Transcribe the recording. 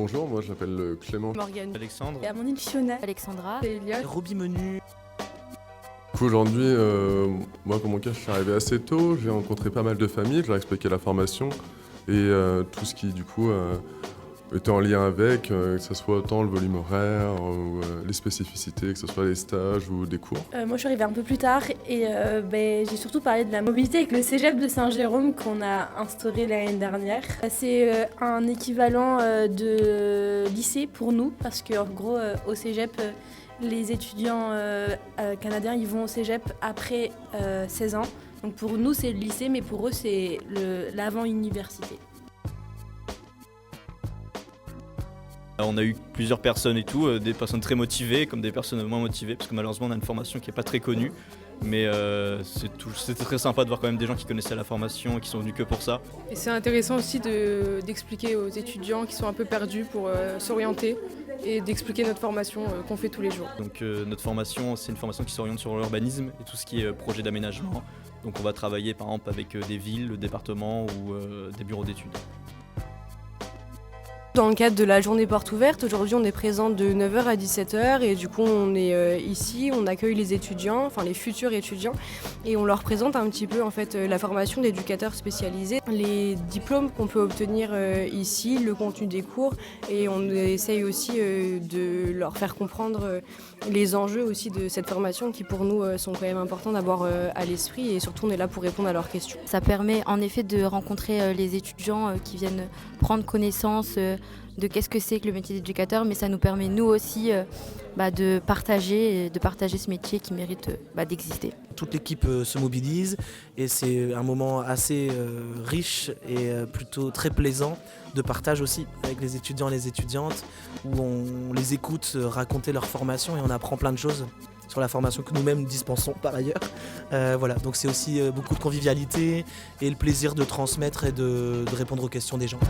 Bonjour, moi je m'appelle Clément. Morgane, Alexandre, Et Amandine Fiona, Alexandra, Eliott. Roby Menu. Du coup, aujourd'hui, moi pour mon cas, je suis arrivé assez tôt, j'ai rencontré pas mal de familles, je leur ai expliqué la formation et tout ce qui du coup était en lien avec, que ce soit autant le volume horaire ou les spécificités, que ce soit les stages ou des cours. Moi je suis arrivée un peu plus tard et j'ai surtout parlé de la mobilité avec le cégep de Saint-Jérôme qu'on a instauré l'année dernière. C'est un équivalent de lycée pour nous parce qu'en gros au cégep les étudiants canadiens ils vont au cégep après 16 ans. Donc pour nous c'est le lycée mais pour eux c'est l'avant-université. On a eu plusieurs personnes et tout, des personnes très motivées comme des personnes moins motivées, parce que malheureusement on a une formation qui n'est pas très connue. Mais c'était très sympa de voir quand même des gens qui connaissaient la formation et qui sont venus que pour ça. Et c'est intéressant aussi d'expliquer aux étudiants qui sont un peu perdus pour s'orienter et d'expliquer notre formation qu'on fait tous les jours. Donc notre formation, c'est une formation qui s'oriente sur l'urbanisme et tout ce qui est projet d'aménagement. Donc on va travailler par exemple avec des villes, le département ou des bureaux d'études. Dans le cadre de la journée porte ouverte, aujourd'hui on est présent de 9h à 17h et du coup on est ici, on accueille les étudiants, enfin les futurs étudiants et on leur présente un petit peu en fait la formation d'éducateurs spécialisés, les diplômes qu'on peut obtenir ici, le contenu des cours et on essaye aussi de leur faire comprendre les enjeux aussi de cette formation qui pour nous sont quand même importants d'avoir à l'esprit et surtout on est là pour répondre à leurs questions. Ça permet en effet de rencontrer les étudiants qui viennent prendre connaissance de qu'est-ce que c'est que le métier d'éducateur, mais ça nous permet nous aussi de partager ce métier qui mérite d'exister. Toute l'équipe se mobilise et c'est un moment assez riche et plutôt très plaisant de partage aussi avec les étudiants et les étudiantes où on les écoute raconter leur formation et on apprend plein de choses sur la formation que nous-mêmes dispensons par ailleurs. Voilà, donc c'est aussi beaucoup de convivialité et le plaisir de transmettre et de répondre aux questions des gens.